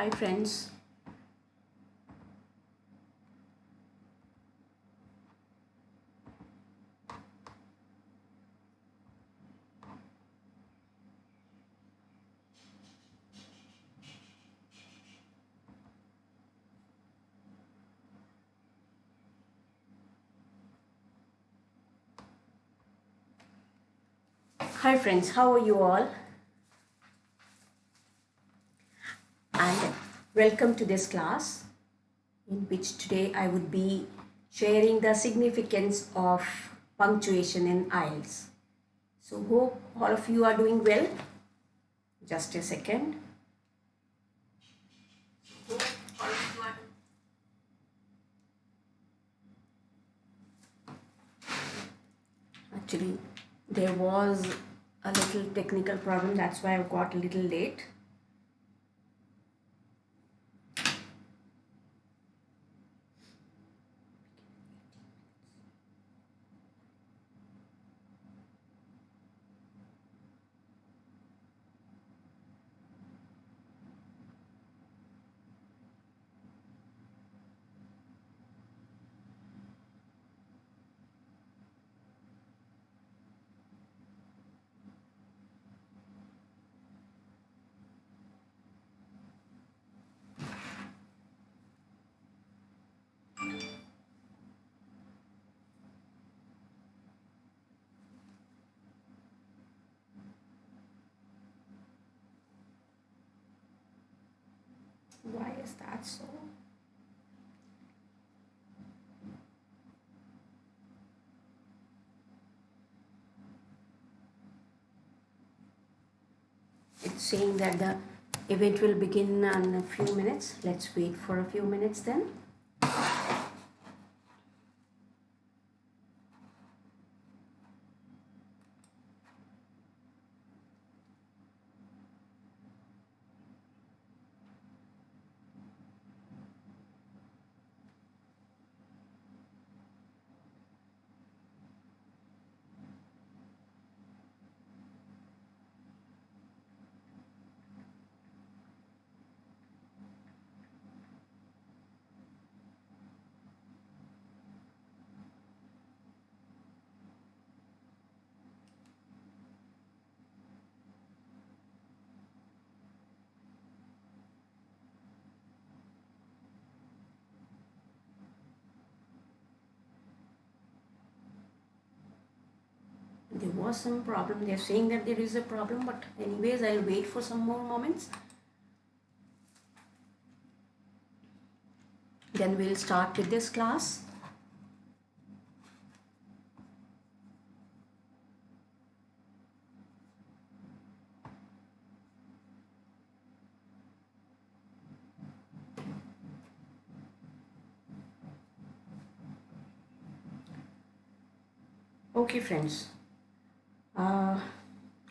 Hi friends. Hi friends, how are you all? And welcome to this class in which today I would be sharing the significance of punctuation in IELTS. So hope all of you are doing well. Just a second. Actually, there was a little technical problem, that's why I got a little late. Why is that so? It's saying that the event will begin in a few minutes. Let's wait for a few minutes then. There was some problem. They're saying that there is a problem, but anyways, I'll wait for some more moments. Then we'll start with this class. Okay, friends.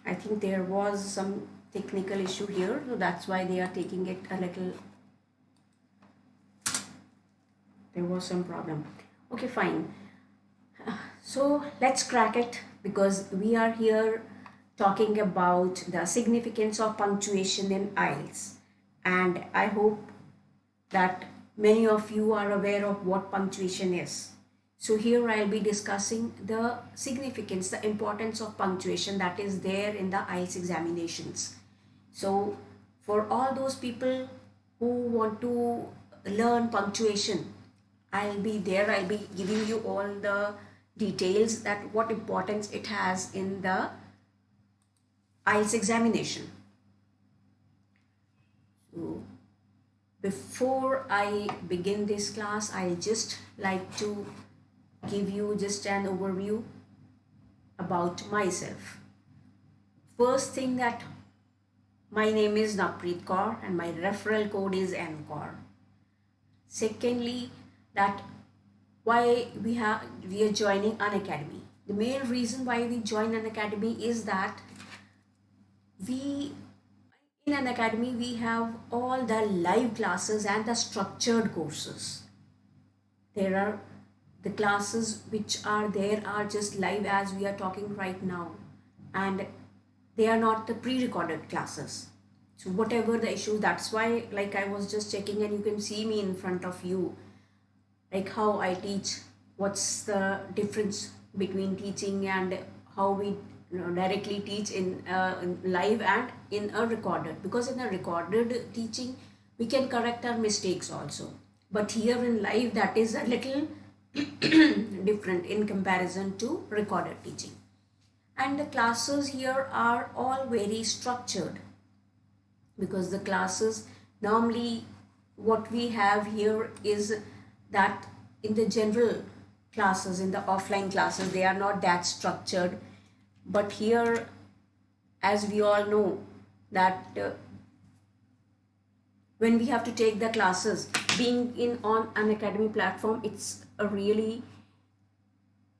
I think there was some technical issue here, so that's why they are taking it a little. There was some problem. Okay, fine. So let's crack it because we are here talking about the significance of punctuation in IELTS. And I hope that many of you are aware of what punctuation is. So here I'll be discussing the significance, the importance of punctuation that is there in the IELTS examinations. So for all those people who want to learn punctuation, I'll be there. I'll be giving you all the details that what importance it has in the IELTS examination. So before I begin this class, I just like to give you just an overview about myself. First thing that my name is Navpreet Kaur and my referral code is NCAUR. Secondly, that why we are joining Unacademy. The main reason why we join Unacademy is that we in Unacademy we have all the live classes and the structured courses. There are the classes which are there are just live as we are talking right now, and they are not the pre-recorded classes. So whatever the issue, that's why like I was just checking, and you can see me in front of you, like how I teach, what's the difference between teaching and how we directly teach in live and in a recorded. Because in a recorded teaching we can correct our mistakes also, but here in live that is a little different in comparison to recorded teaching. And the classes here are all very structured, because the classes normally, what we have here is that in the general classes, in the offline classes, they are not that structured. But here, as we all know, that when we have to take the classes, being in on Unacademy platform, it's a really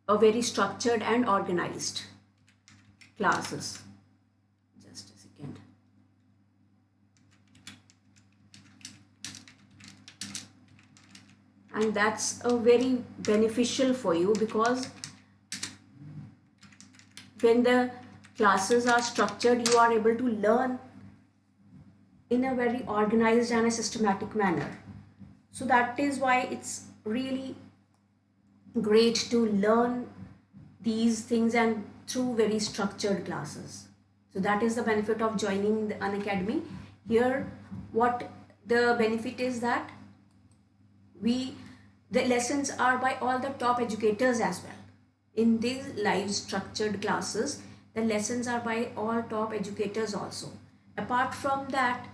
a very structured and organized classes. Just a second. And that's a very beneficial for you, because when the classes are structured, you are able to learn in a very organized and a systematic manner. So that is why it's really great to learn these things and through very structured classes. So that is the benefit of joining the Unacademy. Here what the benefit is that the lessons are by all the top educators as well. In these live structured classes, the lessons are by all top educators also. Apart from that,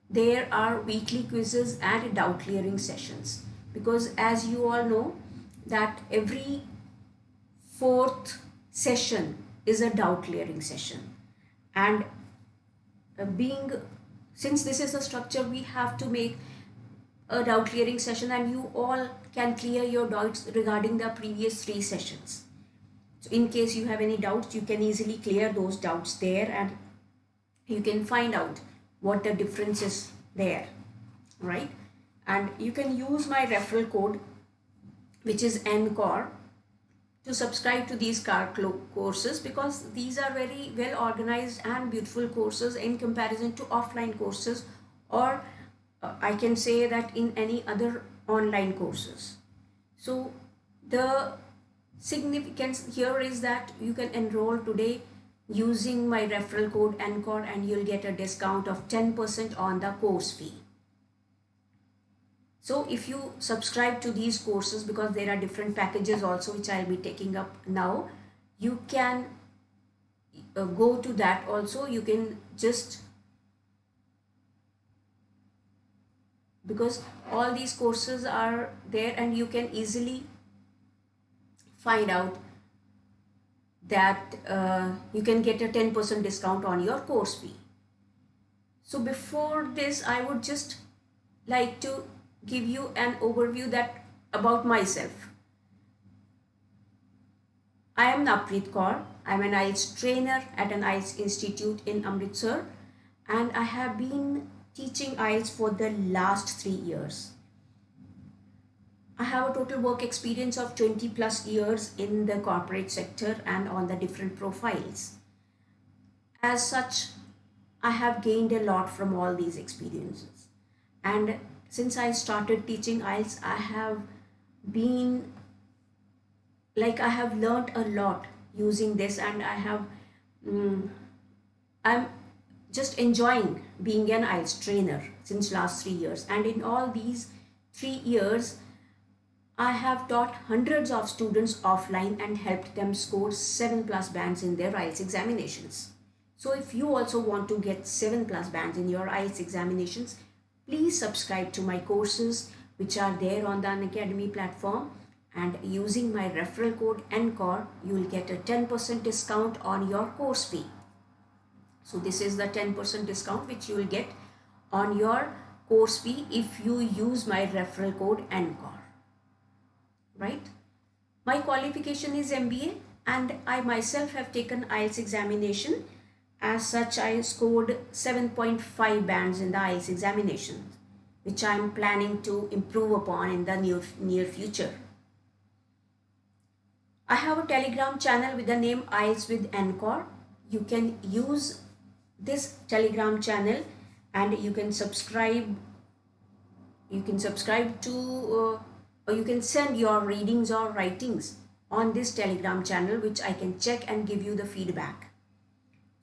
there are weekly quizzes and doubt clearing sessions, because as you all know that every fourth session is a doubt clearing session. And being since this is a structure, we have to make a doubt clearing session, and you all can clear your doubts regarding the previous 3 sessions. So in case you have any doubts, you can easily clear those doubts there, and you can find out what the difference is there, right? And you can use my referral code, which is NCOR, to subscribe to these courses, because these are very well organized and beautiful courses in comparison to offline courses, or I can say that in any other online courses. So the significance here is that you can enroll today using my referral code NCOR, and you'll get a discount of 10% on the course fee. So if you subscribe to these courses, because there are different packages also which I'll be taking up now, you can go to that also. You can just, because all these courses are there, and you can easily find out that you can get a 10% discount on your course fee. So before this, I would just like to give you an overview about myself. I am Navpreet Kaur. I am an IELTS trainer at an IELTS institute in Amritsar, and I have been teaching IELTS for the last 3 years. I have a total work experience of 20 plus years in the corporate sector and on the different profiles. As such, I have gained a lot from all these experiences. And since I started teaching IELTS, I have learned a lot using this, and I'm just enjoying being an IELTS trainer since last 3 years. And in all these 3 years, I have taught hundreds of students offline and helped them score 7+ bands in their IELTS examinations. So if you also want to get 7+ bands in your IELTS examinations, please subscribe to my courses which are there on the Unacademy platform, and using my referral code NCOR, you will get a 10% discount on your course fee. So this is the 10% discount which you will get on your course fee if you use my referral code NCOR. Right? My qualification is MBA, and I myself have taken IELTS examination. As such, I scored 7.5 bands in the IELTS examination, which I am planning to improve upon in the near future. I have a Telegram channel with the name IELTS with NCOR. You can use this Telegram channel and you can subscribe to or you can send your readings or writings on this Telegram channel, which I can check and give you the feedback.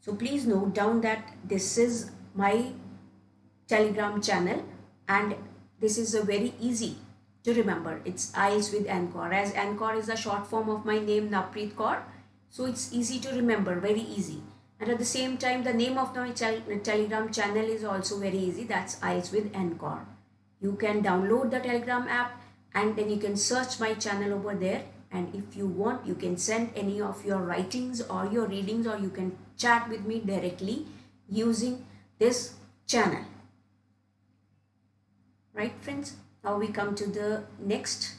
So please note down that this is my Telegram channel, and this is a very easy to remember. It's IELTS with Anchor, as Anchor is a short form of my name, Navpreet Kaur. So it's easy to remember, very easy. And at the same time, the name of my Telegram channel is also very easy. That's IELTS with Anchor. You can download the Telegram app and then you can search my channel over there. And if you want, you can send any of your writings or your readings, or you can chat with me directly using this channel. Right, friends? Now we come to the next.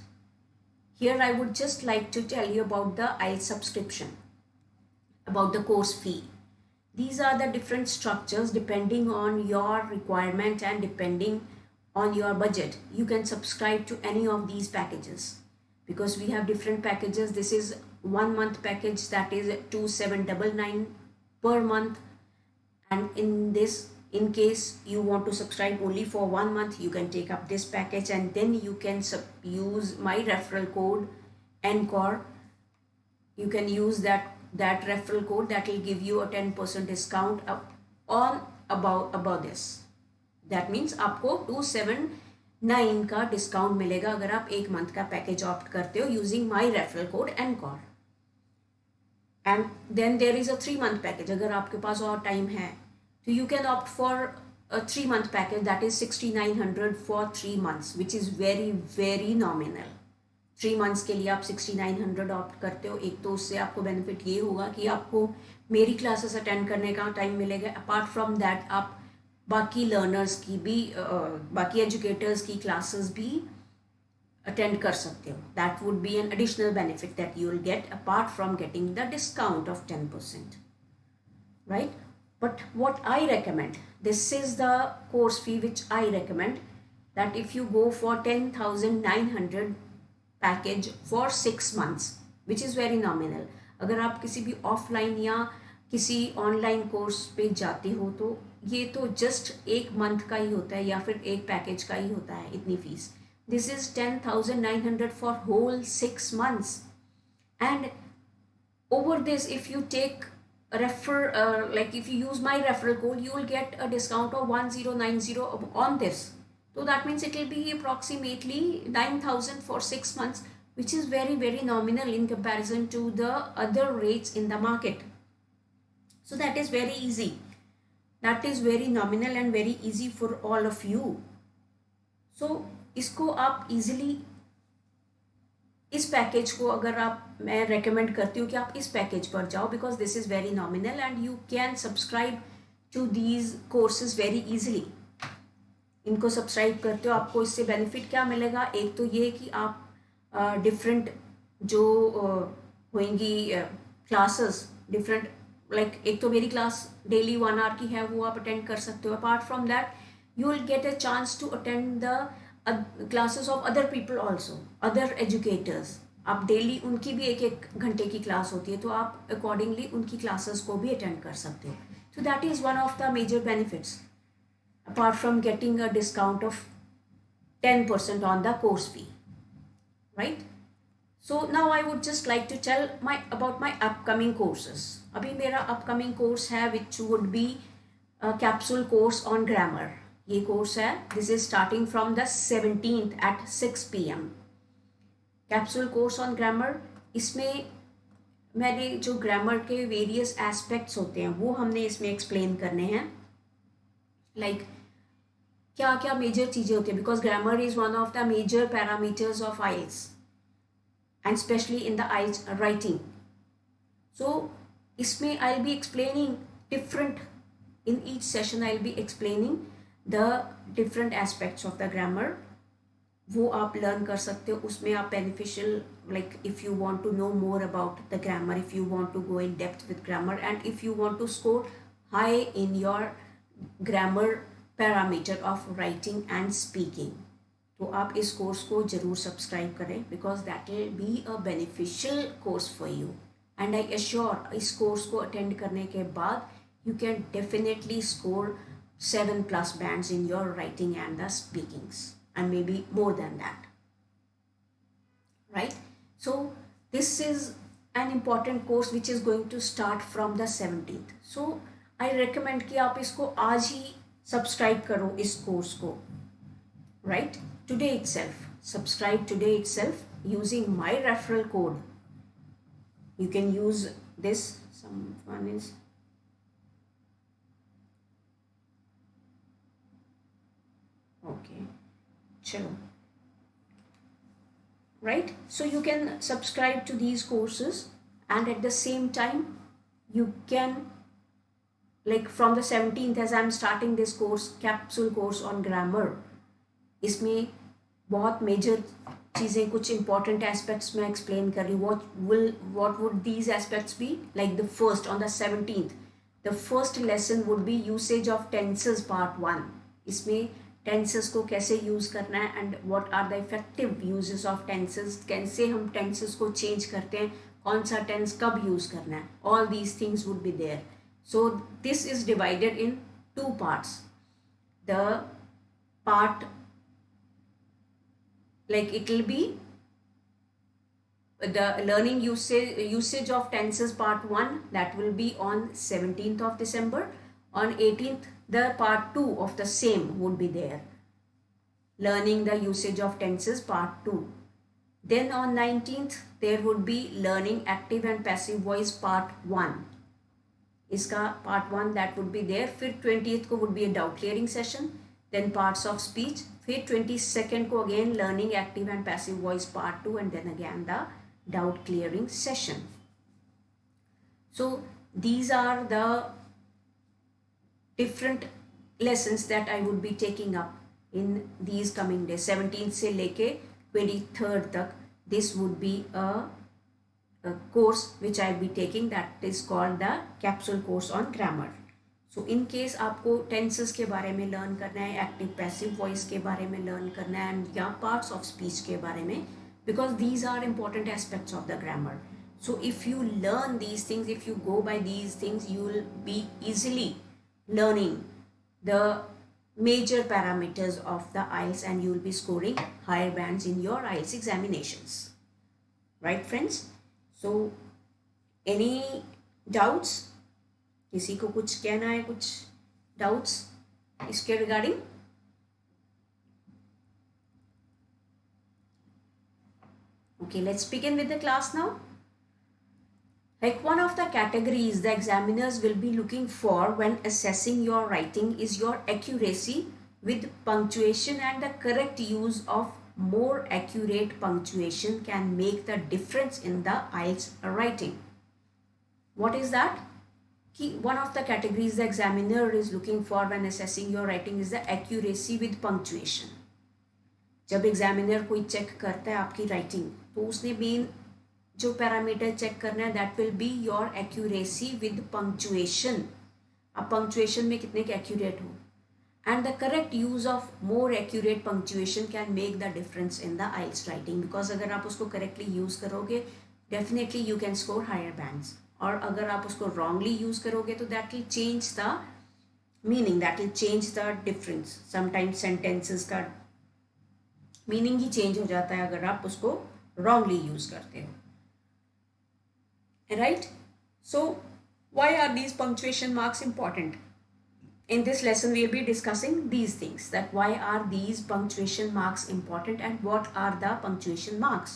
Here I would just like to tell you about the IELTS subscription, about the course fee. These are the different structures depending on your requirement and depending on your budget. You can subscribe to any of these packages because we have different packages. This is 1 month package, that is 2799 per month, and in case you want to subscribe only for 1 month, you can take up this package, and then you can use my referral code Encore. You can use that referral code, that will give you a 10% discount on about this. That means आपको 279 का discount मिलेगा अगर आप 1 month का package opt करते हो using my referral code encore. And then there is a 3 month package. अगर आपके पास और टाइम है तो you can opt for a 3 month package, that is 6900 for 3 months, which is very very nominal. 3 months के लिए आप 6900 ऑप्ट करते हो. एक तो उससे आपको बेनिफिट ये होगा कि आपको मेरी क्लासेस अटेंड करने का टाइम मिलेगा. अपार्ट फ्रॉम दैट आप बाकी लर्नर्स की भी बाकी एजुकेटर्स की क्लासेस भी अटेंड कर सकते हो. That would be an additional benefit that you will gate apart from getting the discount of 10%. Right? But what I recommend, this is the course fee which I recommend, that if you go for 10,900 package for 6 months, which is very nominal. अगर आप किसी भी offline या किसी online course पे जाते हो तो ये तो जस्ट 1 मंथ का ही होता है या फिर एक पैकेज का ही होता है इतनी fees. This is 10,900 for whole 6 months. And over this, if you take like if you use my referral code, you will get a discount of 1090 on this. So that means it will be approximately 9,000 for 6 months, which is very very nominal in comparison to the other rates in the market. So that is very easy. That is very nominal and very easy for all of you. So इसको आप easily, इस package को अगर आप, मैं recommend करती हूँ कि आप इस पैकेज पर जाओ because this is very nominal and you can subscribe to these courses very easily. इनको सब्सक्राइब करते हो, आपको इससे बेनिफिट क्या मिलेगा? एक तो ये कि आप डिफरेंट जो होंगी क्लासेस, डिफरेंट लाइक एक तो मेरी क्लास डेली 1 आवर की है, वो आप अटेंड कर सकते हो. Apart from that you will get a chance to attend the classes of other people also, other educators. आप डेली उनकी भी 1-1 घंटे की क्लास होती है, तो आप अकॉर्डिंगली उनकी क्लासेस को भी अटेंड कर सकते हो. So that is one of the major benefits apart from getting a discount of 10% on the course fee. Right? So now I would just like to tell about my upcoming courses. अभी मेरा upcoming course है which would be capsule course on grammar. ये course है, this is starting from the 17th at 6 PM. Capsule course on grammar. इसमें मैंने जो grammar के various aspects होते हैं वो हमने इसमें एक्सप्लेन करने हैं. लाइक क्या क्या मेजर चीज़ें होती हैं, because grammar is one of the major parameters of IELTS and specially in the IELTS writing. So इसमें I will be explaining different, in each session I will be explaining the different aspects of the grammar. वो आप learn कर सकते हो. उसमें आप beneficial, like if you want to know more about the grammar, if you want to go in depth with grammar, and if you want to score high in your grammar parameter of writing and speaking, तो आप इस course को ज़रूर subscribe करें because that will be a beneficial course for you. And I assure इस course को attend करने के बाद you can definitely score 7+ bands in your writing and the speakings, and maybe more than that, right? So this is an important course which is going to start from the 17th. So I recommend कि आप इसको आज ही subscribe करो इस course को, right? Today itself, subscribe today itself using my referral code. You can use this. Someone is okay, chalo, right? So you can subscribe to these courses, and at the same time you can, like from the 17th, as I'm starting this course, capsule course on grammar, इसमें बहुत major चीज़ें, कुछ important aspects मैं explain कर रही हूँ. what would these aspects be? Like the first, on the 17th, the first lesson would be usage of tenses part 1. इसमें tenses को कैसे यूज़ करना है, and what are the effective uses of tenses, कैसे हम टेंसेस को change करते हैं, कौन सा टेंस कब यूज़ करना है, all these things would be there. So this is divided in 2 parts. The part, like it will be the learning usage of tenses part 1, that will be on 17th of December. On 18th, the part 2 of the same would be there, learning the usage of tenses part 2. Then on 19th there would be learning active and passive voice part 1. इसका part 1 that would be there. फिर 20th को would be a doubt clearing session, then parts of speech. फिर 22nd को again learning active and passive voice part 2, and then again the doubt clearing session. So these are the different lessons that I would be taking up in these coming days. 17th से लेके 23rd तक this would be a course which I'll be taking, that is called the capsule course on grammar. So in case आपको tenses के बारे में learn करना है, active passive voice के बारे में learn करना है, and या parts of speech के बारे में, because these are important aspects of the grammar. So if you learn these things, if you go by these things, you will be easily learning the major parameters of the IELTS, and you will be scoring higher bands in your IELTS examinations. Right, friends? So any doubts? किसी को कुछ कहना है, कुछ doubts इसके regarding? Okay, let's begin with the class now. Like one of the categories the examiners will be looking for when assessing your writing is your accuracy with punctuation, and the correct use of more accurate punctuation can make the difference in the IELTS writing. What is that? One of the categories the examiner is looking for when assessing your writing is the accuracy with punctuation. जब examiner कोई check करता है आपकी writing, तो उसने main जो parameter check करना है, that will be your accuracy with punctuation. आप पंक्चुएशन में कितने के एक्यूरेट हो, and the correct use of more accurate punctuation can make the difference in the IELTS writing. Because अगर आप उसको करेक्टली यूज करोगे, definitely you can score higher bands. और अगर आप उसको रॉन्गली यूज करोगे तो that will change the meaning, that will change the difference. Sometimes sentences का मीनिंग ही चेंज हो जाता है अगर आप उसको रॉन्गली यूज करते हो. Right? So why are these punctuation marks important? In this lesson we will be discussing these things, that why are these punctuation marks important and what are the punctuation marks.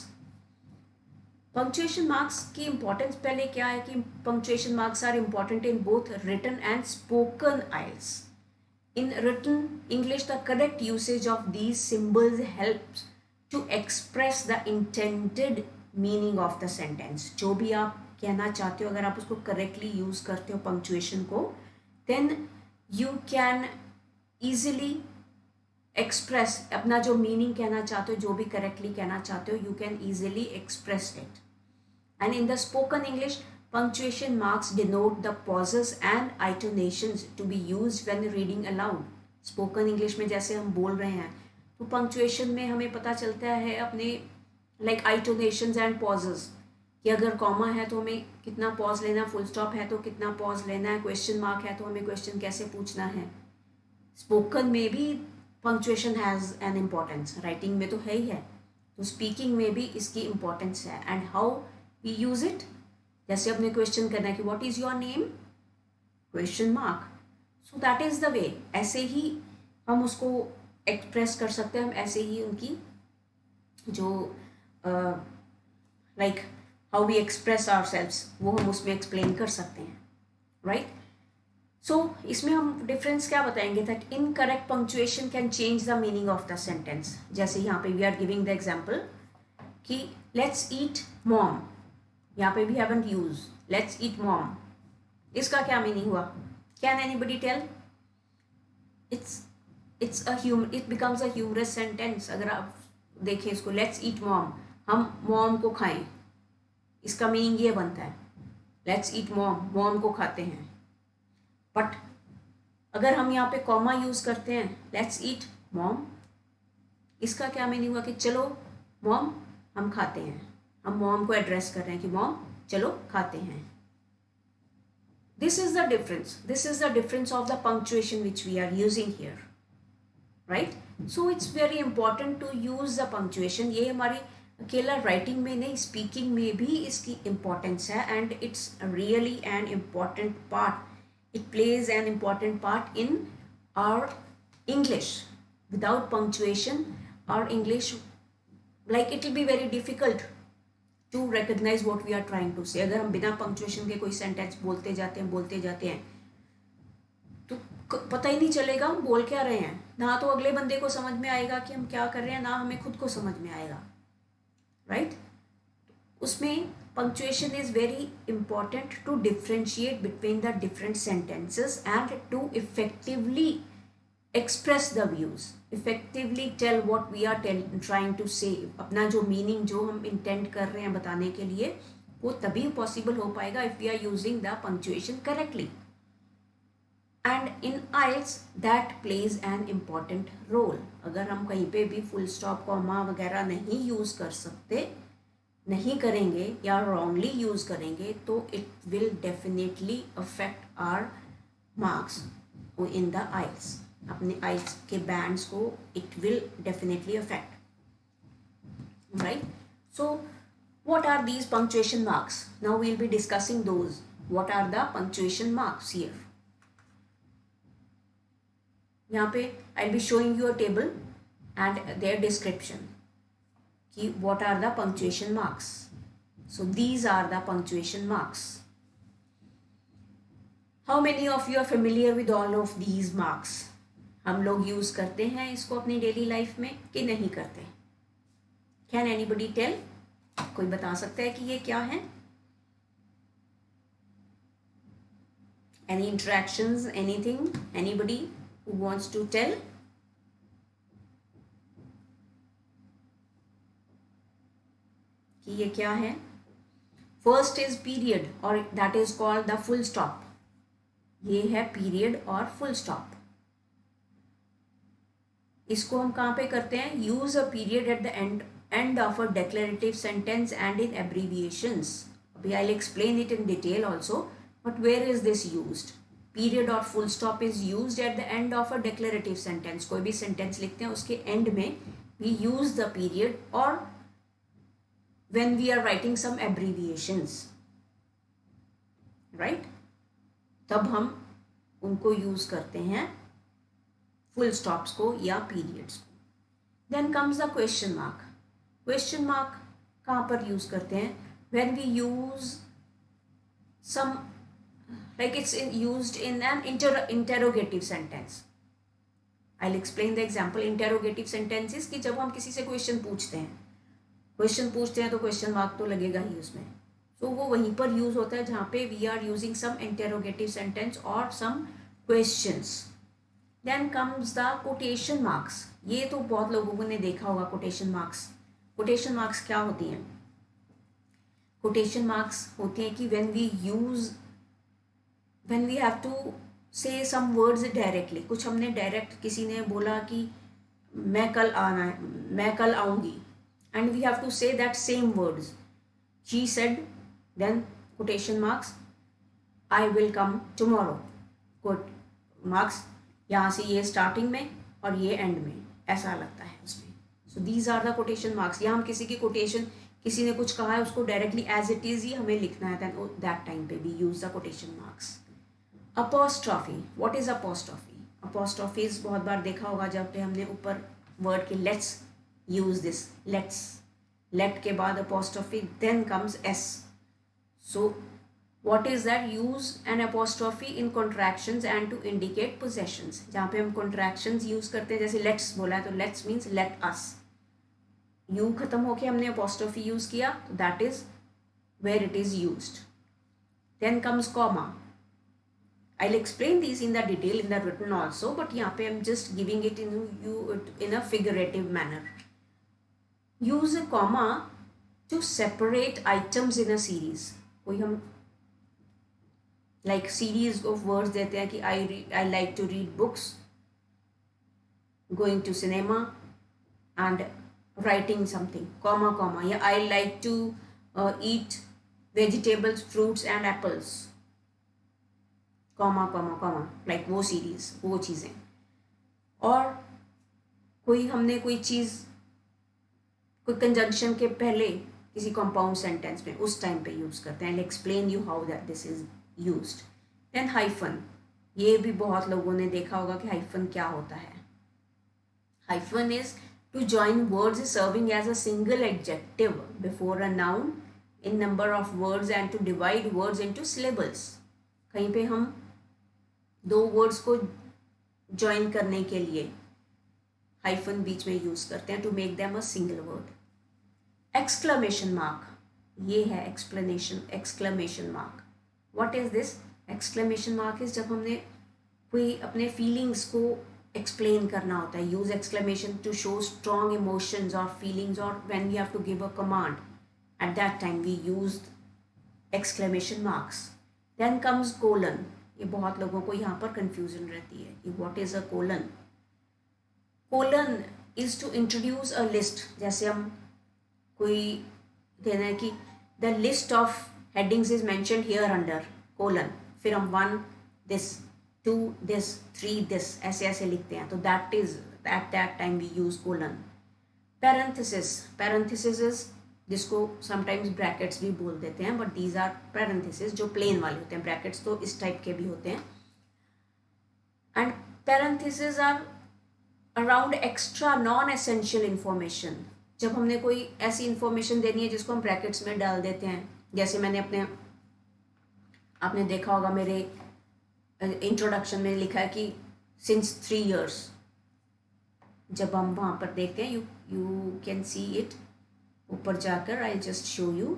Punctuation marks की importance पहले क्या है कि punctuation marks are important in both written and spoken IELTS. In written English, the correct usage of these symbols helps to express the intended meaning of the sentence. जो भी आप कहना चाहते हो, अगर आप उसको करेक्टली यूज़ करते हो पंक्चुएशन को, then you can easily express अपना जो मीनिंग कहना चाहते हो, जो भी करेक्टली कहना चाहते हो, you can easily express it. And in the spoken English, punctuation marks denote the pauses and intonations to be used when reading aloud. Spoken English में जैसे हम बोल रहे हैं, तो पंक्चुएशन में हमें पता चलता है अपने लाइक इंटोनेशंस एंड पॉजेस, कि अगर कॉमा है तो हमें कितना पॉज लेना, फुल स्टॉप है तो कितना पॉज लेना है, क्वेश्चन मार्क है तो हमें क्वेश्चन कैसे पूछना है, स्पोकन में भी punctuation has an importance, writing में तो है ही है, तो स्पीकिंग में भी इसकी इम्पोर्टेंस है. And how we use it, जैसे अपने क्वेश्चन करना है कि what is your name, question mark. So that is the way, ऐसे ही हम उसको एक्सप्रेस कर सकते हैं, हम ऐसे ही उनकी जो like how we express our selves वो हम उसमें एक्सप्लेन कर सकते हैं, राइट. सो इसमें हम डिफरेंस क्या बताएंगे, that incorrect punctuation can change the meaning of the sentence. जैसे यहाँ पे we are giving the example कि लेट्स ईट मॉम, यहाँ पे we haven't use let's eat mom. इसका क्या मीनिंग हुआ, can anybody tell? It becomes a humorous sentence. अगर आप देखें इसको, लेट्स ईट मॉम, हम मॉम को खाएं, इसका मीनिंग ये बनता है लेट्स ईट मॉम, मॉम को खाते हैं. बट अगर हम यहाँ पे कॉमा यूज करते हैं लेट्स ईट मॉम, इसका क्या मीनिंग हुआ कि चलो मॉम हम खाते हैं, हम मॉम को एड्रेस कर रहे हैं कि मॉम चलो खाते हैं. this is the difference of the punctuation which we are using here, right? So it's very important to use the punctuation. ये हमारी अकेला राइटिंग में नहीं, स्पीकिंग में भी इसकी इम्पोर्टेंस है, and it's really an important part. it plays an important part in our English. Without punctuation, our English, like it will be very difficult to recognize what we are trying to say. अगर हम बिना punctuation के कोई sentence बोलते जाते हैं तो पता ही नहीं चलेगा हम बोल क्या रहे हैं. ना तो अगले बंदे को समझ में आएगा कि हम क्या कर रहे हैं, ना हमें खुद को समझ में आएगा, राइट. उसमें punctuation is very important to differentiate between the different sentences and to effectively express the views, effectively tell what we are trying to say. अपना जो meaning जो हम intend कर रहे हैं बताने के लिए, वो तभी possible हो पाएगा if we are using the punctuation correctly. And in IELTS that plays an important role. अगर हम कहीं पे भी full stop comma वगैरह नहीं use कर सकते, नहीं करेंगे या रॉन्गली यूज करेंगे, तो it will definitely affect our marks in the IELTS. अपने आइल्स के बैंड्स को it will definitely affect, right. So what are these punctuation marks? Now we will be discussing those. What are the punctuation marks here? यहाँ पे I will be showing you a table and their description. What are the punctuation marks? So these are the punctuation marks. How many of you are familiar with all of these marks? हम लोग use करते हैं इसको अपनी daily life में कि नहीं करते? Can anybody tell? कोई बता सकता है कि ये क्या है? Any interactions? Anything? Anybody who wants to tell? कि ये क्या है? फर्स्ट इज पीरियड और that is called the full stop. ये है पीरियड और फुल स्टॉप. इसको हम कहाँ पे करते हैं? Use a period at the end of a declarative sentence and in abbreviations. अभी I will explain it in detail also, but where is this used? Period और full stop is used at the end of a declarative sentence. कोई भी sentence लिखते हैं उसके end में we use the period, और when we are writing some abbreviations, right, तब हम उनको यूज करते हैं फुल स्टॉप्स को या पीरियड्स को. Then comes the question mark. Question mark कहाँ पर यूज करते हैं? when we use some, like it's used in an interrogative sentence. I'll explain the example. interrogative sentence is कि जब हम किसी से क्वेश्चन पूछते हैं तो क्वेश्चन मार्क तो लगेगा ही उसमें. सो वो वहीं पर यूज होता है जहाँ पे we are using some interrogative sentence और some questions. Then comes the quotation marks. ये तो बहुत लोगों ने देखा होगा कोटेशन मार्क्स. कोटेशन मार्क्स क्या होती हैं? कोटेशन मार्क्स होती हैं कि व्हेन वी हैव टू से सम वर्ड्स डायरेक्टली. कुछ हमने डायरेक्ट, किसी ने बोला कि मैं कल आऊँगी, and we have to say that same words. She said, then quotation marks, I will come tomorrow. Quote marks, यहाँ से ये स्टार्टिंग में और ये एंड में, ऐसा लगता है उसमें. So these are the quotation marks. यहाँ हम किसी की कोटेशन, किसी ने कुछ कहा है उसको डायरेक्टली एज इट इज ही हमें लिखना है, दैट टाइम पे भी use the quotation marks. Apostrophe. What is apostrophe? Apostrophes बहुत बार देखा होगा जब पे हमने ऊपर वर्ड के let's use this, let's, let के बाद apostrophe, then comes S. So what is that? Use an apostrophe in contractions and to indicate possessions. जहाँ पे हम contractions use करते हैं, जैसे let's बोला है तो let's means let us. U खत्म होके हमने apostrophe use किया तो that is where it is used. Then comes comma. I'll explain these in the detail in the written also, but यहाँ पे I'm just giving it in a figurative manner. Use a comma to separate items in a series. कोई हम like series of words देते हैं कि I like to read books, going to cinema and writing something, comma comma, या I like to eat vegetables, fruits and apples, comma comma comma, like वो series, वो चीज़ें. और कोई हमने कोई चीज़ कोई कंजंक्शन के पहले किसी कंपाउंड सेंटेंस में उस टाइम पे यूज़ करते हैं. I'll explain you how that this is used. Then hyphen. ये भी बहुत लोगों ने देखा होगा कि hyphen क्या होता है. Hyphen is to join words serving as a single adjective before a noun in number of words and to divide words into syllables. कहीं पे हम दो words को join करने के लिए hyphen बीच में use करते हैं to make them a single word. Exclamation mark. ये है exclamation mark. What is this? Exclamation mark is जब हमने कोई अपने feelings को explain करना होता है. Use exclamation to show strong emotions or feelings, or when we have to give a command. At that time we used exclamation marks. Then comes colon. ये बहुत लोगों को यहाँ पर confusion रहती है कि what is a colon? Colon is to introduce a list. जैसे हम कोई देना है कि the list of headings is mentioned here under colon, फिर हम 1 this, 2 this, 3 this ऐसे ऐसे लिखते हैं, तो that is at that time we use colon. parenthesis is जिसको sometimes brackets भी बोल देते हैं, but these are parenthesis जो plain वाले होते हैं. brackets तो इस type के भी होते हैं. and parentheses are around extra non essential information. जब हमने कोई ऐसी इंफॉर्मेशन देनी है जिसको हम ब्रैकेट्स में डाल देते हैं, जैसे मैंने आपने देखा होगा मेरे इंट्रोडक्शन में लिखा है कि सिंस 3 years. जब हम वहाँ पर देखते हैं, यू कैन सी इट ऊपर जाकर. I just show you.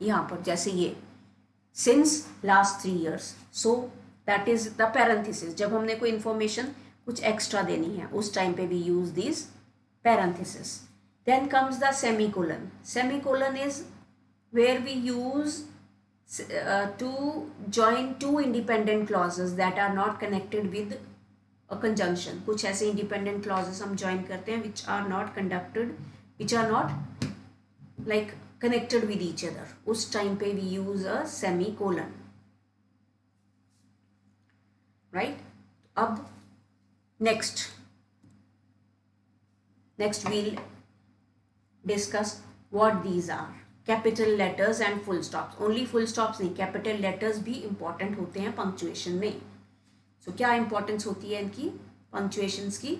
यहाँ पर जैसे ये since last 3 years. So that is the parenthesis. जब हमने कोई इंफॉर्मेशन कुछ एक्स्ट्रा देनी है उस टाइम पे भी use this parenthesis. Then comes the semicolon. Semicolon is where we use to join 2 independent clauses that are not connected with a conjunction. कुछ ऐसे इंडिपेंडेंट क्लॉजेस हम जॉइन करते हैं which are not like connected with each other. उस time पे we use a semicolon. Right? अब next we'll discuss what these are. Capital letters and full stops. Only full stops नहीं, capital letters भी important होते हैं punctuation में. So क्या importance होती है इनकी punctuations की?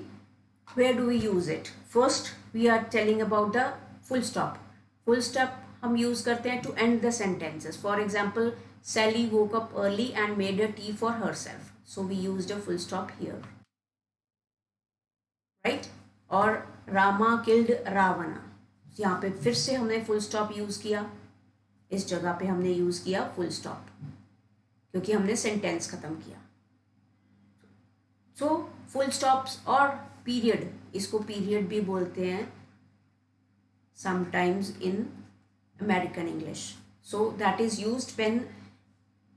Where do we use it? First we are telling about the full stop. Full stop हम यूज करते हैं to end the sentences. For example, Sally woke up early and made a tea for herself. So we used a full stop here. Right? और Rama killed Ravana. यहाँ पे फिर से हमने full stop use किया. इस जगह पे हमने यूज किया full stop क्योंकि हमने सेंटेंस खत्म किया. So full stops और period, इसको period भी बोलते हैं sometimes in American English. So that is used when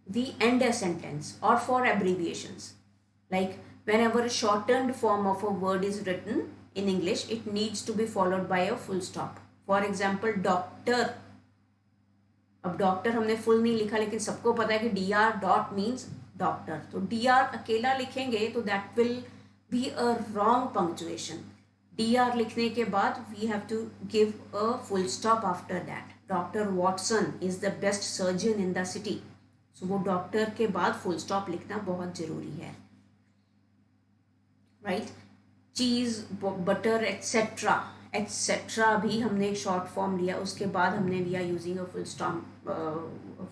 we end a sentence or for abbreviations. Like whenever a shortened form of a word is written in English, it needs to be followed by a full stop. For example, doctor अब doctor हमने full नहीं लिखा, लेकिन सबको पता है कि DR dot means doctor, तो DR अकेला लिखेंगे तो that will be a wrong punctuation. DR लिखने के बाद we have to give a full stop after that. Doctor Watson is the best surgeon in the city. So वो doctor के बाद फुल स्टॉप लिखना बहुत जरूरी है, राइट. चीज, बटर, एक्सेट्रा. एक्सेट्रा भी हमने एक शॉर्ट फॉर्म लिया, उसके बाद हमने we are using a